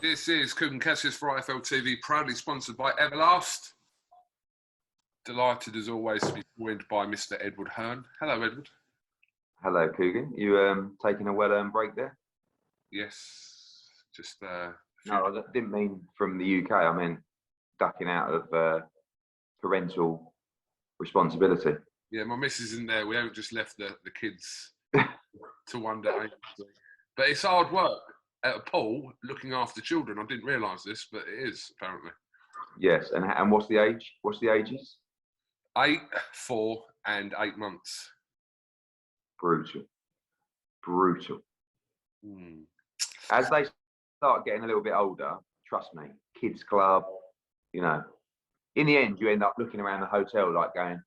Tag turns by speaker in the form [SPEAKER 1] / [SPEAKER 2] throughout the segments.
[SPEAKER 1] This is KUGAN CASSIUS for IFL TV, proudly sponsored by Everlast. Delighted as always to be joined by Mr. Edward Hearn. Hello, Edward.
[SPEAKER 2] Hello, KUGAN. You taking a well-earned break there?
[SPEAKER 1] Yes, just
[SPEAKER 2] No, I didn't mean from the UK. I meant ducking out of parental responsibility.
[SPEAKER 1] Yeah, my missus isn't there. We haven't just left the kids to one day. But it's hard work at a pool looking after children. I didn't realise this, but it is apparently.
[SPEAKER 2] Yes, and what's the age? What's the ages?
[SPEAKER 1] 8, 4, and 8 months.
[SPEAKER 2] Brutal. Brutal.
[SPEAKER 1] Mm.
[SPEAKER 2] As they start getting a little bit older, trust me, kids club, you know, in the end, you end up looking around the hotel like going,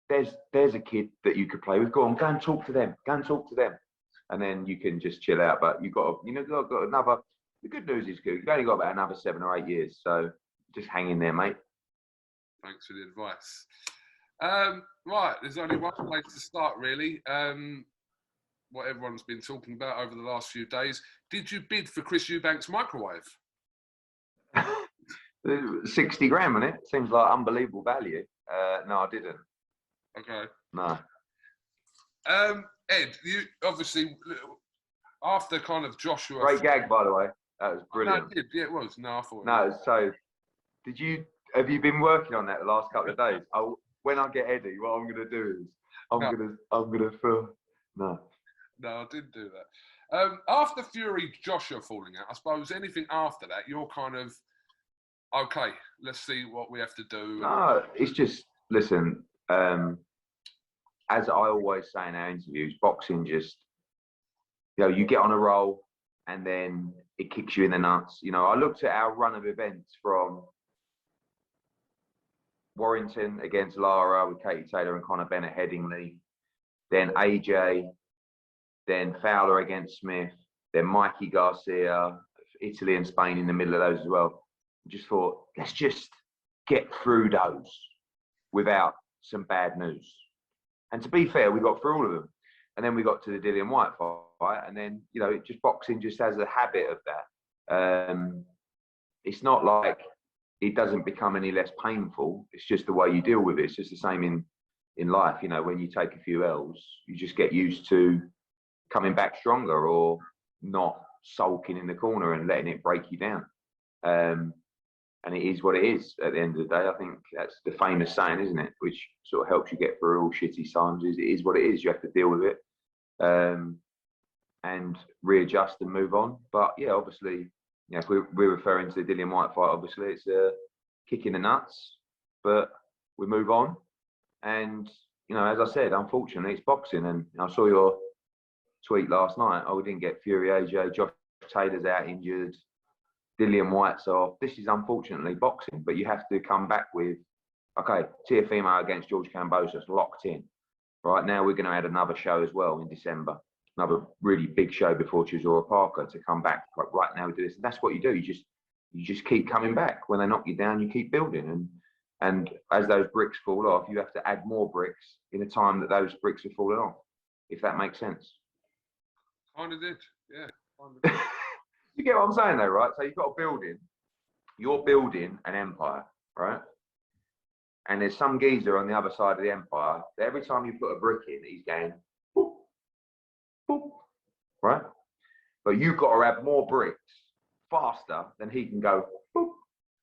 [SPEAKER 2] there's a kid that you could play with. Go and talk to them. Go and talk to them. And then you can just chill out. But you've got another, the good news is, you've only got about another 7 or 8 years. So just hang in there, mate.
[SPEAKER 1] Thanks for the advice. Right, there's only one place to start, really. What everyone's been talking about over the last few days. Did you bid for Chris Eubank's microwave?
[SPEAKER 2] 60 grand on it. Seems like unbelievable value. No, I didn't.
[SPEAKER 1] Okay.
[SPEAKER 2] No.
[SPEAKER 1] Ed, you obviously, after kind of Joshua...
[SPEAKER 2] Great gag, by the way. That was brilliant.
[SPEAKER 1] No, it did. Yeah, it was. No, I thought
[SPEAKER 2] it was. So, have you been working on that the last couple of days? When I get Eddie, what I'm going to do is, I'm going to film. No.
[SPEAKER 1] No, I didn't do that. After Fury Joshua falling out, I suppose anything after that, you're kind of, okay, let's see what we have to do.
[SPEAKER 2] No, it's just, listen, as I always say in our interviews, boxing just, you get on a roll and then it kicks you in the nuts. I looked at our run of events from Warrington against Lara with Katie Taylor and Conor Bennett Headingley, then AJ, then Fowler against Smith, then Mikey Garcia, Italy and Spain in the middle of those as well. I just thought, let's just get through those without some bad news. And to be fair, we got through all of them. And then we got to the Dillian Whyte fight. And then, boxing just has a habit of that. It's not like it doesn't become any less painful. It's just the way you deal with it. It's just the same in life. When you take a few L's, you just get used to coming back stronger or not sulking in the corner and letting it break you down. And it is what it is at the end of the day. I think that's the famous saying, isn't it? Which sort of helps you get through all shitty times. It is what it is. You have to deal with it and readjust and move on. But yeah, obviously, if we're referring to the Dillian Whyte fight, obviously it's a kick in the nuts, but we move on. And, as I said, unfortunately, it's boxing. And I saw your tweet last night. Oh, we didn't get Fury AJ. Josh Taylor's out injured. Dillian Whyte's off. This is unfortunately boxing, but you have to come back with, okay, Teofimo against George Kambosos locked in. Right now, we're going to add another show as well in December, another really big show before Chisora Parker to come back. Right now, we do this. And that's what you do. You just keep coming back. When they knock you down, you keep building. And as those bricks fall off, you have to add more bricks in a time that those bricks are falling off. If that makes sense.
[SPEAKER 1] Kind of did, yeah. Kind of did.
[SPEAKER 2] You get what I'm saying though, right? So you've got a building, you're building an empire, right? And there's some geezer on the other side of the empire that every time you put a brick in, he's going, boop, boop, right? But you've got to have more bricks faster than he can go, boop,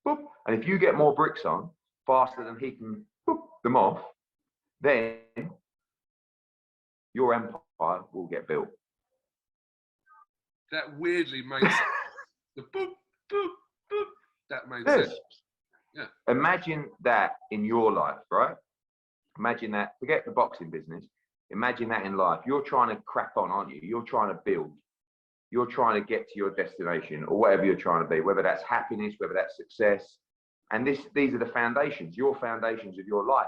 [SPEAKER 2] boop. And if you get more bricks on faster than he can boop them off, then your empire will get built.
[SPEAKER 1] That weirdly makes the boop, boop, boop. That makes sense. Yeah.
[SPEAKER 2] Imagine that in your life, right? Imagine that, forget the boxing business. Imagine that in life. You're trying to crack on, aren't you? You're trying to build. You're trying to get to your destination or whatever you're trying to be, whether that's happiness, whether that's success. And these are the foundations, your foundations of your life.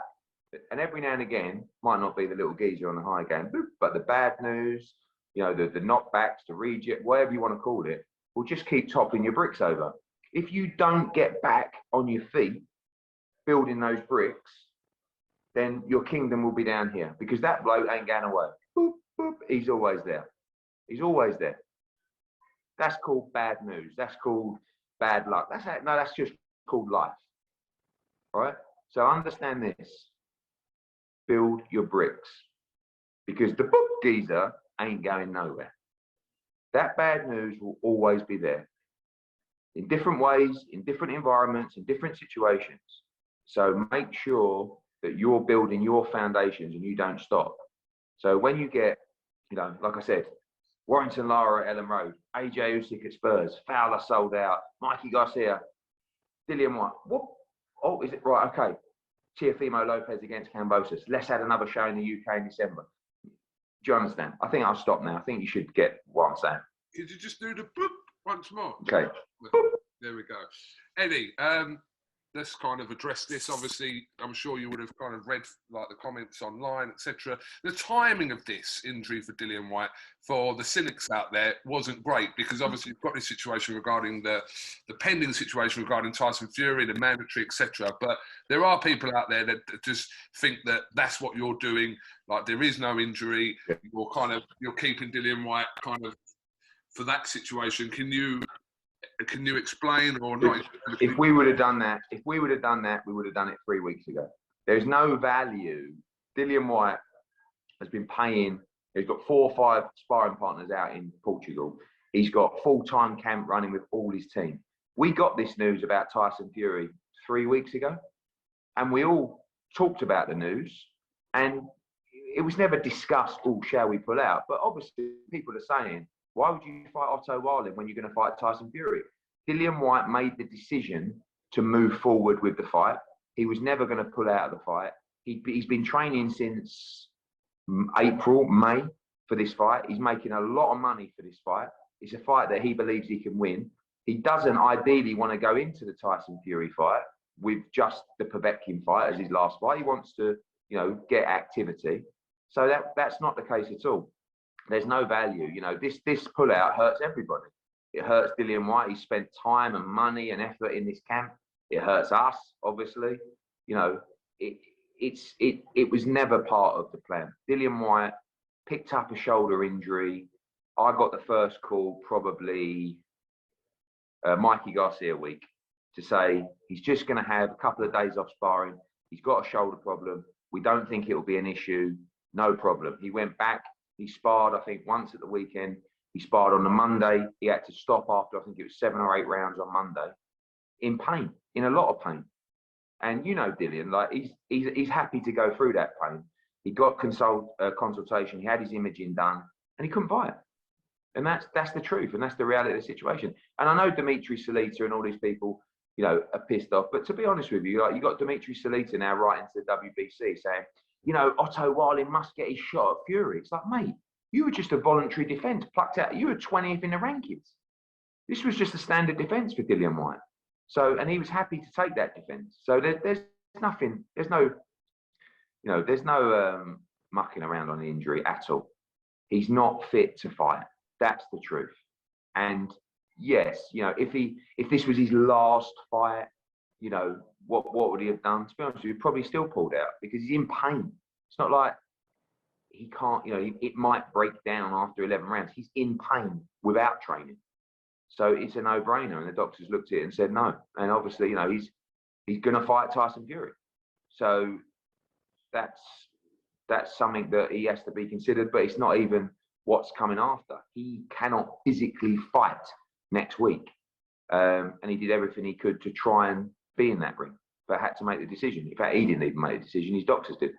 [SPEAKER 2] And every now and again, might not be the little geezer on the high game, but the bad news, the knockbacks, the reject, whatever you want to call it, will just keep toppling your bricks over. If you don't get back on your feet, building those bricks, then your kingdom will be down here because that bloke ain't going away. Boop, boop, he's always there. He's always there. That's called bad news. That's called bad luck. That's just called life. All right. So understand this. Build your bricks, because the book geezer ain't going nowhere. That bad news will always be there, in different ways, in different environments, in different situations. So make sure that you're building your foundations and you don't stop. So when you get, like I said, Warrington Lara at Ellen Road, AJ Usyk at Spurs, Fowler sold out, Mikey Garcia, Dillian Whyte. What? Oh, is it right? Okay. Teofimo Lopez against Kambosos. Let's add another show in the UK in December. Do you understand? I think I'll stop now. I think you should get what I'm saying.
[SPEAKER 1] Could you just do the boop once more?
[SPEAKER 2] Okay.
[SPEAKER 1] There we go. Eddie, let's kind of address this. Obviously, I'm sure you would have kind of read like the comments online, etc. The timing of this injury for Dillian Whyte, for the cynics out there, wasn't great, because obviously you've got this situation regarding the pending situation regarding Tyson Fury, the mandatory, etc. But there are people out there that just think that that's what you're doing. Like, there is no injury. You're keeping Dillian Whyte kind of for that situation. Can you explain or not?
[SPEAKER 2] If we would have done that, we would have done it 3 weeks ago. There's no value. Dillian Whyte has been paying. He's got 4 or 5 sparring partners out in Portugal. He's got full-time camp running with all his team. We got this news about Tyson Fury 3 weeks ago, and we all talked about the news, and it was never discussed, oh, shall we pull out? But obviously people are saying, why would you fight Otto Wallin when you're going to fight Tyson Fury? Dillian Whyte made the decision to move forward with the fight. He was never going to pull out of the fight. He's been training since April, May for this fight. He's making a lot of money for this fight. It's a fight that he believes he can win. He doesn't ideally want to go into the Tyson Fury fight with just the Povetkin fight as his last fight. He wants to, get activity. So that's not the case at all. There's no value. This pullout hurts everybody. It hurts Dillian Whyte. He spent time and money and effort in this camp. It hurts us, obviously. It was never part of the plan. Dillian Whyte picked up a shoulder injury. I got the first call probably Mikey Garcia week to say he's just going to have a couple of days off sparring. He's got a shoulder problem. We don't think it will be an issue. No problem. He went back. He sparred, I think, once at the weekend. He sparred on the Monday. He had to stop after, I think it was 7 or 8 rounds on Monday, in pain, in a lot of pain. And Dillian, like he's happy to go through that pain. He got consultation. He had his imaging done, and he couldn't fight. And that's the truth, and that's the reality of the situation. And I know Dimitri Salita and all these people, are pissed off. But to be honest with you, you got Dimitri Salita now writing to the WBC saying, Otto Wallin must get his shot at Fury. It's like, mate, you were just a voluntary defence plucked out. You were 20th in the rankings. This was just a standard defence for Dillian Whyte. So, and he was happy to take that defence. So there's nothing, there's no mucking around on the injury at all. He's not fit to fight. That's the truth. And yes, if this was his last fight, what would he have done? To be honest with you, he'd probably still pulled out because he's in pain. It's not like he can't, it might break down after 11 rounds. He's in pain without training. So it's a no-brainer. And the doctors looked at it and said no. And obviously, he's going to fight Tyson Fury. So that's something that he has to be considered, but it's not even what's coming after. He cannot physically fight next week. And he did everything he could to try and be in that ring, but had to make the decision. In fact, he didn't even make the decision, his doctors did.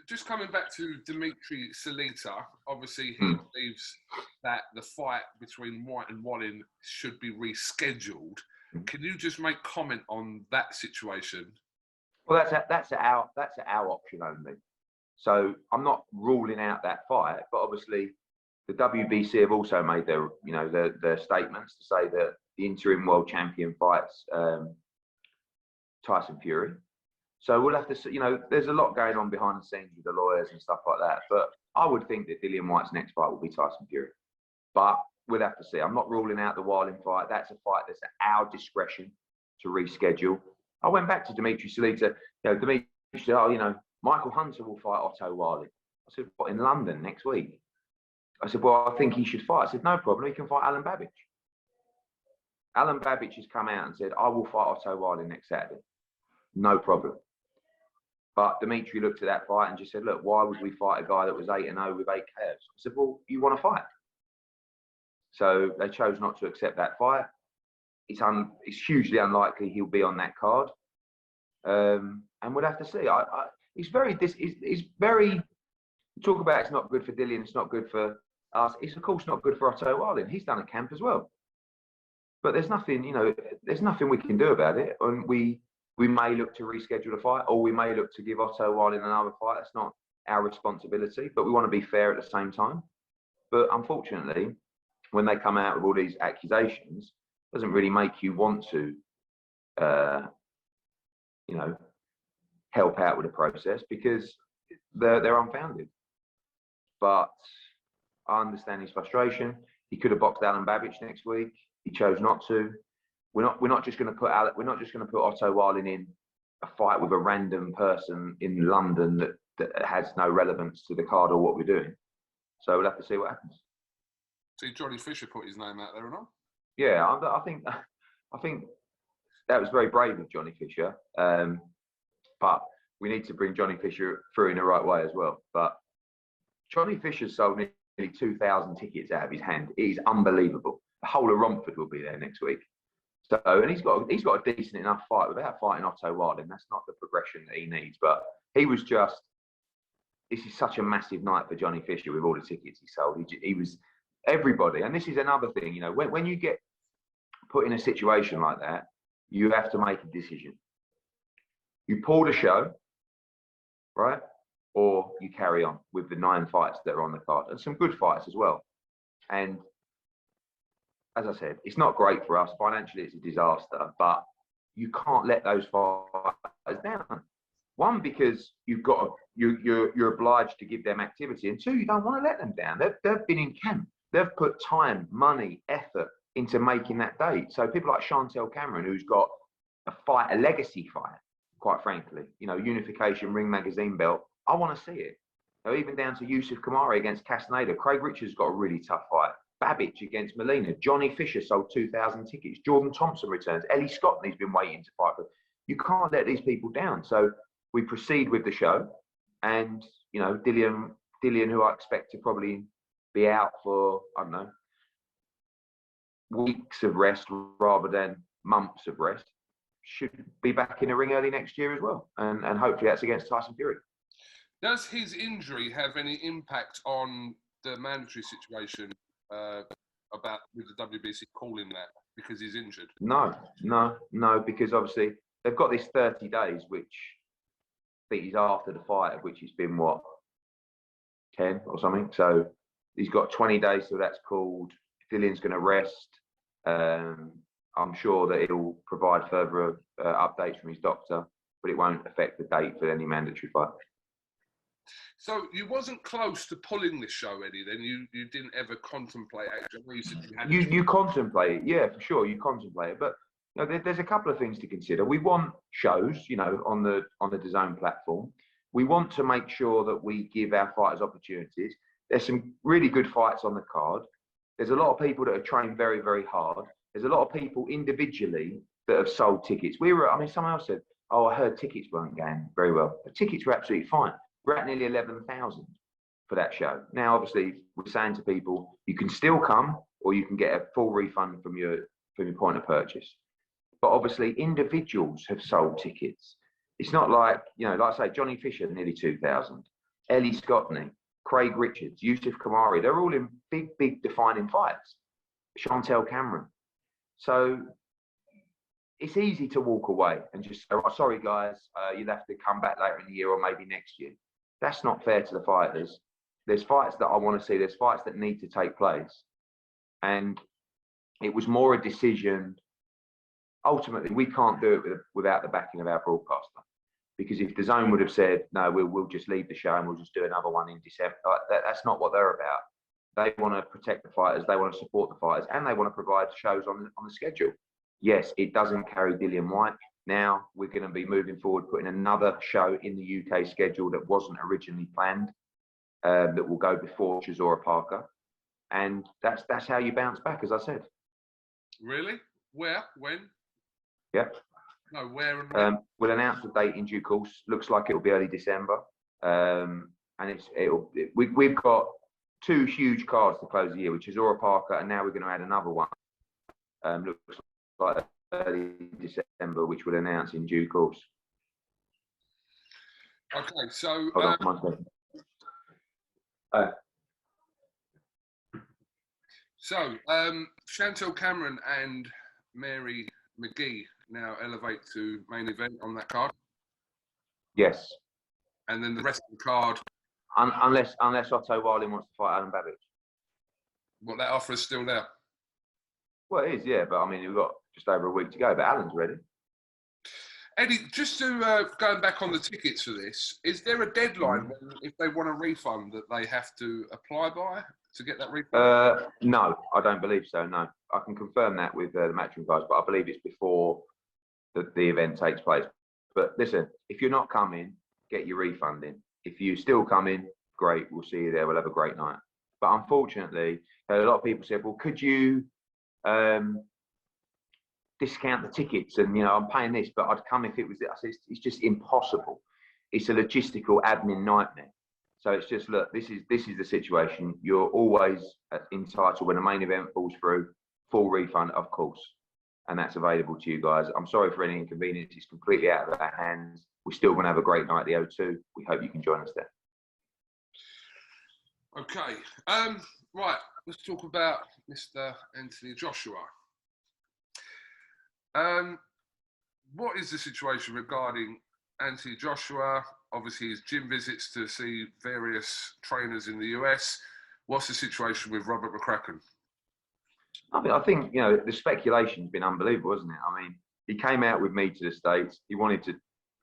[SPEAKER 1] Just coming back to Dimitri Salita, obviously he believes that the fight between Whyte and Wallin should be rescheduled. Can you just make comment on that situation?
[SPEAKER 2] Well, that's our option only. So I'm not ruling out that fight, but obviously the WBC have also made their statements to say that the interim world champion fights Tyson Fury. So we'll have to see, there's a lot going on behind the scenes with the lawyers and stuff like that. But I would think that Dillian Whyte's next fight will be Tyson Fury. But we'll have to see. I'm not ruling out the Wallin fight. That's a fight that's at our discretion to reschedule. I went back to Dimitri Salita. Dimitri said, Michael Hunter will fight Otto Wallin. I said, what, in London next week? I said, well, I think he should fight. I said, no problem. He can fight Alan Babbage. Alan Babbage has come out and said, I will fight Otto Wiley next Saturday. No problem. But Dimitri looked at that fight and just said, look, why would we fight a guy that was 8-0 with 8 KOs? I said, well, you want to fight. So they chose not to accept that fight. It's hugely unlikely he'll be on that card. And we'll have to see. It's very, talk about it's not good for Dillian, it's not good for us. It's of course not good for Otto Wiley. He's done a camp as well. But there's nothing, there's nothing we can do about it. And we may look to reschedule the fight, or we may look to give Otto Wiley another fight. That's not our responsibility, but we want to be fair at the same time. But unfortunately, when they come out with all these accusations, it doesn't really make you want to, help out with the process, because they're unfounded. But I understand his frustration. He could have boxed Alan Babbage next week. He chose not to. We're not just going to put Otto Wiley in a fight with a random person in London that has no relevance to the card or what we're doing. So we'll have to see what happens.
[SPEAKER 1] See, Johnny Fisher put his name out there or not?
[SPEAKER 2] Yeah, I think that was very brave of Johnny Fisher. But we need to bring Johnny Fisher through in the right way as well. But Johnny Fisher sold nearly 2,000 tickets out of his hand. It is unbelievable. The whole of Romford will be there next week. So, and he's got a decent enough fight without fighting Otto Wiley, and that's not the progression that he needs. But he was just, this is such a massive night for Johnny Fisher with all the tickets he sold. He was everybody, and this is another thing, when you get put in a situation like that, you have to make a decision. You pull the show, right? Or you carry on with the 9 fights that are on the card, and some good fights as well. And as I said, it's not great for us financially; it's a disaster. But you can't let those fighters down. One, because you're obliged to give them activity, and two, you don't want to let them down. They've been in camp. They've put time, money, effort into making that date. So people like Chantel Cameron, who's got a legacy fight, quite frankly, unification ring magazine belt. I want to see it. Even down to Usyk Kamari against Castaneda. Craig Richards got a really tough fight. Babbage against Molina. Johnny Fisher sold 2,000 tickets. Jordan Thompson returns. Ellie Scotney's been waiting to fight. But you can't let these people down. So we proceed with the show. And, Dillian, who I expect to probably be out for, I don't know, weeks of rest rather than months of rest, should be back in the ring early next year as well. And hopefully that's against Tyson Fury.
[SPEAKER 1] Does his injury have any impact on the mandatory situation about with the WBC calling that because he's injured?
[SPEAKER 2] No, because obviously they've got this 30 days, which I think is after the fight, of which it's been, 10 or something. So he's got 20 days till that's called. Dillian's going to rest. I'm sure that it'll provide further updates from his doctor, but it won't affect the date for any mandatory fight.
[SPEAKER 1] So you wasn't close to pulling this show, Eddie. Then you didn't ever contemplate actually.
[SPEAKER 2] You contemplate it, yeah, for sure. You contemplate it, but there's a couple of things to consider. We want shows, on the DAZN platform. We want to make sure that we give our fighters opportunities. There's some really good fights on the card. There's a lot of people that have trained very, very hard. There's a lot of people individually that have sold tickets. Someone else said, "Oh, I heard tickets weren't going very well." The tickets were absolutely fine. We're at nearly 11,000 for that show. Now, obviously, we're saying to people, you can still come, or you can get a full refund from your point of purchase. But obviously, individuals have sold tickets. It's not like, like I say, Johnny Fisher, nearly 2,000. Ellie Scotney, Craig Richards, Yusuf Kamari, they're all in big defining fights. Chantel Cameron. So it's easy to walk away and just say, "Oh, sorry, guys, you'll have to come back later in the year or maybe next year." That's not fair to the fighters. There's fights that I want to see. There's fights that need to take place. And it was more a decision. Ultimately, we can't do it without the backing of our broadcaster. Because if DAZN would have said, "No, we'll just leave the show and we'll just do another one in December," that's not what they're about. They want to protect the fighters, they want to support the fighters, and they want to provide shows on the schedule. Yes, it doesn't carry Dillian Whyte. Now we're going to be moving forward, putting another show in the UK schedule that wasn't originally planned, that will go before Chisora Parker. And that's how you bounce back, as I said.
[SPEAKER 1] Really? Where? When?
[SPEAKER 2] Yeah.
[SPEAKER 1] No, where and when?
[SPEAKER 2] We'll announce the date in due course. Looks like it'll be early December. And we've got 2 huge cards to close the year, which is Aura Parker, and now we're going to add another one. Looks like early December, which we'll announce in due course.
[SPEAKER 1] Okay, so
[SPEAKER 2] Hold on 1 second.
[SPEAKER 1] So, Chantel Cameron and Mary McGee now elevate to main event on that card.
[SPEAKER 2] Yes.
[SPEAKER 1] And then the rest of the card.
[SPEAKER 2] Unless Otto Wiley wants to fight Alan Babbage.
[SPEAKER 1] Well, that offer is still there.
[SPEAKER 2] Well, it is, yeah. But I mean, we've got just over a week to go. But Alan's ready.
[SPEAKER 1] Eddie, just to going back on the tickets for this, is there a deadline when, if they want a refund, that they have to apply by to get that refund?
[SPEAKER 2] No, I don't believe so. No, I can confirm that with the matchroom guys, but I believe it's before the event takes place. But listen, if you're not coming, get your refund in. If you're still coming, great. We'll see you there. We'll have a great night. But unfortunately, a lot of people said, "Well, could you discount the tickets?" And I'm paying this, but I'd come if it was. I said, it's just impossible. It's a logistical admin nightmare. So it's just, look, this is the situation. You're always entitled, when a main event falls through, full refund, of course, and that's available to you guys. I'm sorry for any inconvenience. It's completely out of our hands. We're still going to have a great night at the O2. We hope you can join us there.
[SPEAKER 1] Okay. Right. Let's talk about Mr. Anthony Joshua. What is the situation regarding Anthony Joshua? Obviously, his gym visits to see various trainers in the US. What's the situation with Robert McCracken?
[SPEAKER 2] I think the speculation's been unbelievable, hasn't it? I mean, he came out with me to the States. He wanted to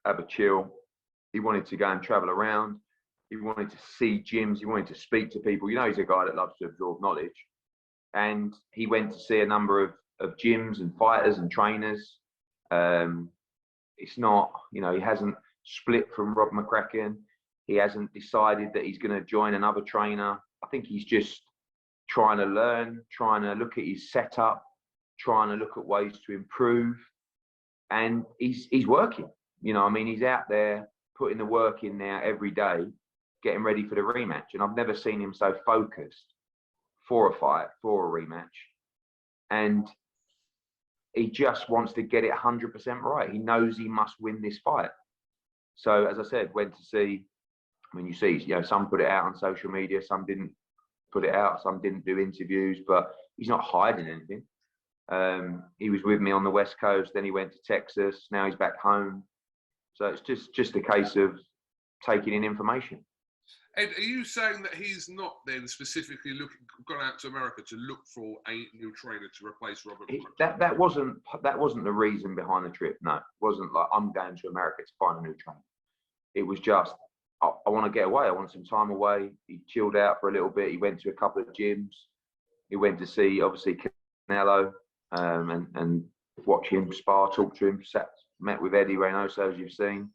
[SPEAKER 2] have a chill. He wanted to go and travel around. He wanted to see gyms. He wanted to speak to people. He's a guy that loves to absorb knowledge. And he went to see a number of gyms and fighters and trainers. It's not, he hasn't split from Rob McCracken. He hasn't decided that he's going to join another trainer. I think he's just trying to learn, trying to look at his setup, trying to look at ways to improve. And he's working. He's out there putting the work in now every day, getting ready for the rematch. And I've never seen him so focused for a fight, for a rematch. And he just wants to get it 100% right. He knows he must win this fight. So, as I said, went to see, you see, some put it out on social media, some didn't put it out, some didn't do interviews, but he's not hiding anything. He was with me on the West Coast, then he went to Texas, now he's back home. So it's just a case of taking in information.
[SPEAKER 1] Ed, are you saying that he's not then specifically gone out to America to look for a new trainer to replace Robert McCracken?
[SPEAKER 2] That wasn't the reason behind the trip. No, it wasn't like I'm going to America to find a new trainer. It was just I want to get away. I want some time away. He chilled out for a little bit. He went to a couple of gyms. He went to see obviously Canelo and watch him spar, talk to him. Met with Eddie Reynoso, as you've seen.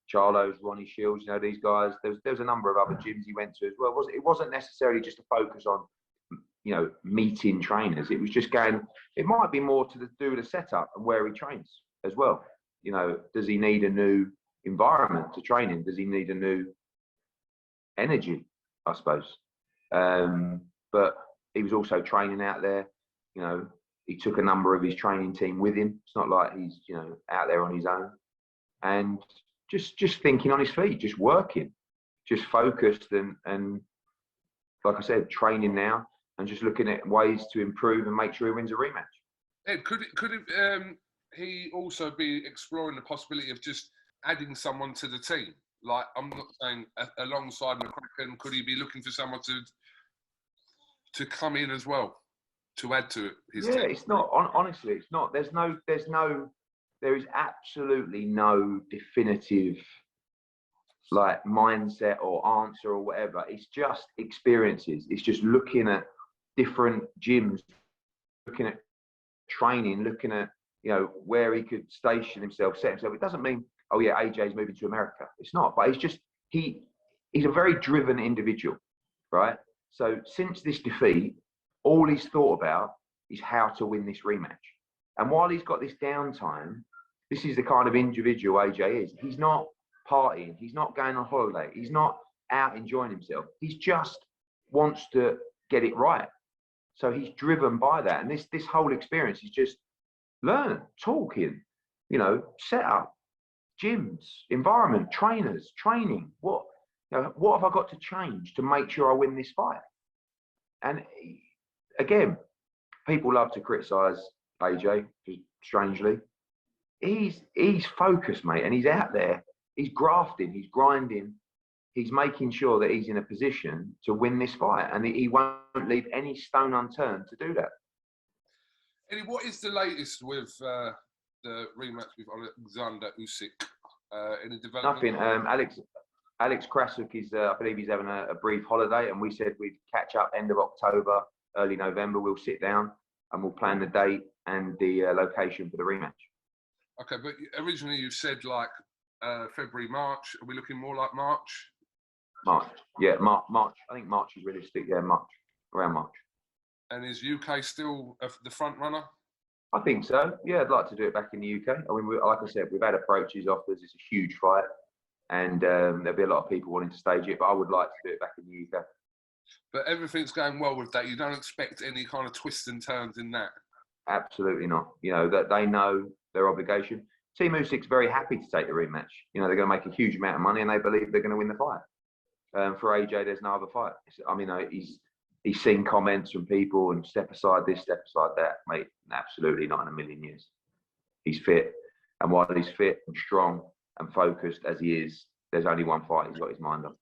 [SPEAKER 2] Charlo's, Ronnie Shields, these guys. There's a number of other gyms he went to as well. It wasn't necessarily just to focus on, meeting trainers. It was just going. It might be more to do with the setup and where he trains as well. Does he need a new environment to train in? Does he need a new energy? I suppose. But he was also training out there. He took a number of his training team with him. It's not like he's out there on his own. And just thinking on his feet, just working, just focused and like I said, training now and just looking at ways to improve and make sure he wins a rematch.
[SPEAKER 1] Ed, could he also be exploring the possibility of just adding someone to the team? Like, I'm not saying alongside McCracken, could he be looking for someone to come in as well, to add to his team?
[SPEAKER 2] Yeah, it's not, honestly, it's not. There is absolutely no definitive mindset or answer or whatever. It's just experiences. It's just looking at different gyms, looking at training, looking at where he could station himself, set himself. It doesn't mean, oh yeah, AJ's moving to America. It's not. But it's just he's a very driven individual, right? So since this defeat, all he's thought about is how to win this rematch. And while he's got this downtime, this is the kind of individual AJ is. He's not partying. He's not going on holiday. He's not out enjoying himself. He just wants to get it right. So he's driven by that. And this whole experience is just learn, talking, you know, set up, gyms, environment, trainers, training. What have I got to change to make sure I win this fight? And again, people love to criticize AJ, strangely. He's focused, mate, and he's out there. He's grafting, he's grinding, he's making sure that he's in a position to win this fight, and he won't leave any stone unturned to do that.
[SPEAKER 1] Eddie, what is the latest with the rematch with Alexander Usyk? Any development?
[SPEAKER 2] Nothing. Alex Krasuk is, I believe he's having a brief holiday, and we said we'd catch up end of October, early November. We'll sit down and we'll plan the date and the location for the rematch.
[SPEAKER 1] Okay, but originally you said like February, March. Are we looking more like March?
[SPEAKER 2] March, yeah, March. I think March is realistic. Yeah, March, around March.
[SPEAKER 1] And is UK still the front runner?
[SPEAKER 2] I think so. Yeah, I'd like to do it back in the UK. I mean, like I said, we've had approaches, offers. It's a huge fight, and there'll be a lot of people wanting to stage it. But I would like to do it back in the UK.
[SPEAKER 1] But everything's going well with that. You don't expect any kind of twists and turns in that.
[SPEAKER 2] Absolutely not. You know that they know their obligation. Team Usyk's very happy to take the rematch. You know, they're going to make a huge amount of money, and they believe they're going to win the fight. For AJ, there's no other fight. I mean, he's seen comments from people and step aside this, step aside that. Mate, absolutely not in a million years. He's fit, and while he's fit and strong and focused as he is, there's only one fight he's got his mind on.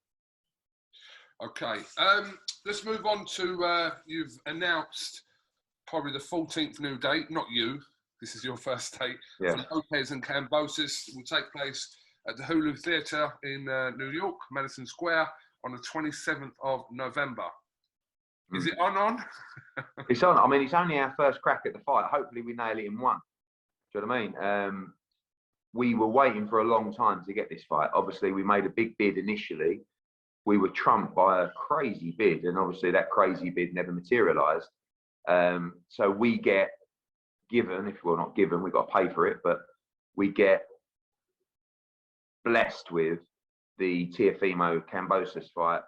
[SPEAKER 1] Okay, let's move on to you've announced probably the 14th new date. Not you. This is your first date.
[SPEAKER 2] Yeah.
[SPEAKER 1] For Lopez and Kambosos will take place at the Hulu Theatre in New York, Madison Square, on the 27th of November. Is it on?
[SPEAKER 2] It's on. I mean, it's only our first crack at the fight. Hopefully we nail it in one. Do you know what I mean? We were waiting for a long time to get this fight. Obviously, we made a big bid initially. We were trumped by a crazy bid, and obviously that crazy bid never materialised. So we get given, if we're not given, we've got to pay for it, but we get blessed with the Teofimo Kambosos fight,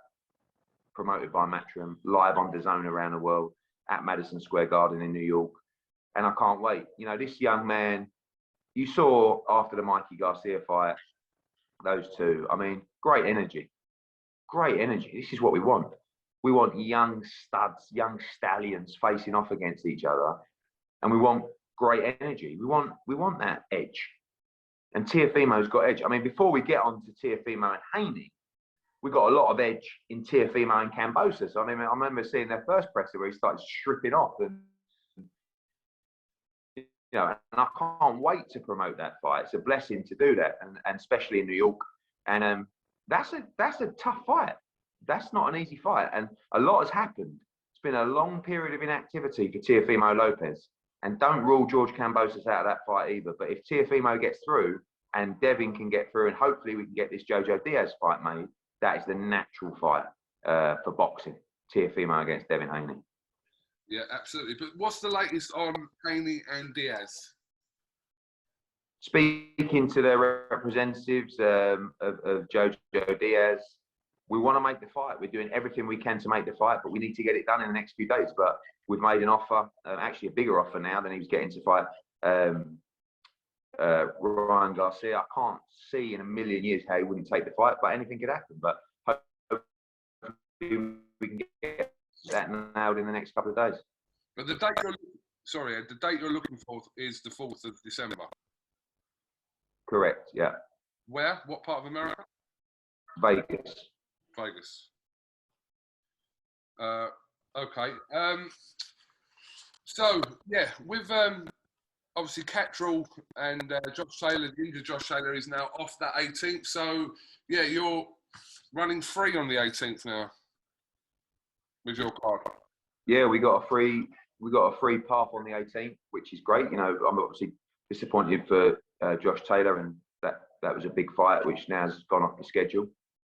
[SPEAKER 2] promoted by Matchroom, live on DAZN around the world at Madison Square Garden in New York. And I can't wait. You know, this young man, you saw after the Mikey Garcia fight, those two, I mean, great energy. Great energy. This is what we want. We want young studs, young stallions facing off against each other. And we want great energy. We want that edge. And Teofimo's got edge. I mean, before we get on to Teofimo and Haney, we got a lot of edge in Teofimo and Kambosos. I mean, I remember seeing their first presser where he started stripping off, and you know, and I can't wait to promote that fight. It's a blessing to do that, and especially in New York. And that's a tough fight. That's not an easy fight, and a lot has happened. It's been a long period of inactivity for Teofimo Lopez. And don't rule George Kambosos out of that fight either. But if Teofimo gets through and Devin can get through, and hopefully we can get this Jojo Diaz fight made, that is the natural fight for boxing. Teofimo against Devin Haney.
[SPEAKER 1] Yeah, absolutely. But what's the latest on Haney and Diaz?
[SPEAKER 2] Speaking to their representatives of Jojo Diaz, we want to make the fight. We're doing everything we can to make the fight, but we need to get it done in the next few days. But we've made an offer, actually a bigger offer now than he was getting to fight Ryan Garcia. I can't see in a million years how he wouldn't take the fight, but anything could happen. But hopefully we can get that nailed in the next couple of days.
[SPEAKER 1] But the date you're looking for is the 4th of December.
[SPEAKER 2] Correct, yeah.
[SPEAKER 1] Where? What part of America?
[SPEAKER 2] Vegas.
[SPEAKER 1] Okay. So yeah, with obviously Cattrall and Josh Taylor, the injured Josh Taylor is now off that 18th. So yeah, you're running free on the 18th now with your card.
[SPEAKER 2] Yeah, we got a free path on the 18th, which is great. You know, I'm obviously disappointed for Josh Taylor, and that was a big fight which now has gone off the schedule.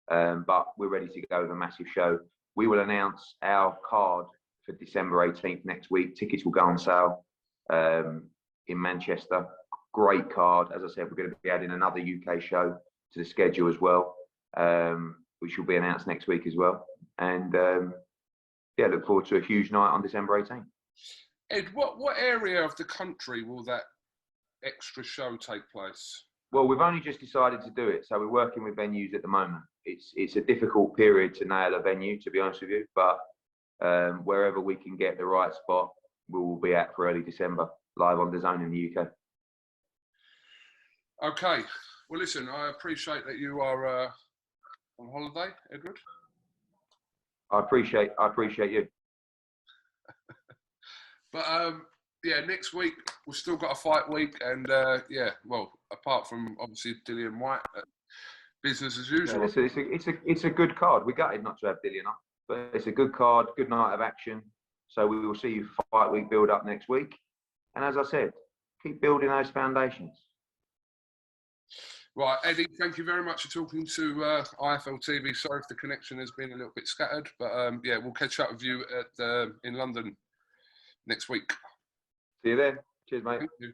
[SPEAKER 2] But we're ready to go with a massive show we will announce our card for December 18th next week. Tickets will go on sale in Manchester. Great card. As I said, we're going to be adding another UK show to the schedule as well, which will be announced next week as well. And yeah, look forward to a huge night on December 18th.
[SPEAKER 1] Ed, what area of the country will that extra show take place?
[SPEAKER 2] Well, we've only just decided to do it, so we're working with venues at the moment. It's a difficult period to nail a venue, to be honest with you, but wherever we can get the right spot, we will be at for early December, live on DAZN in the UK.
[SPEAKER 1] Okay. Well, listen, I appreciate that you are on holiday, Edward.
[SPEAKER 2] I appreciate you.
[SPEAKER 1] But yeah, next week we've still got a fight week, and yeah, well, apart from obviously Dillian Whyte, business as usual.
[SPEAKER 2] Yeah, it's a good card. We're gutted not to have Dillian up, but it's a good card, good night of action. So we will see you fight week build up next week, and as I said, keep building those foundations.
[SPEAKER 1] Right, Eddie, thank you very much for talking to IFL TV. Sorry if the connection has been a little bit scattered, but yeah, we'll catch up with you at in London next week.
[SPEAKER 2] See you then. Cheers, mate.
[SPEAKER 1] Thank you.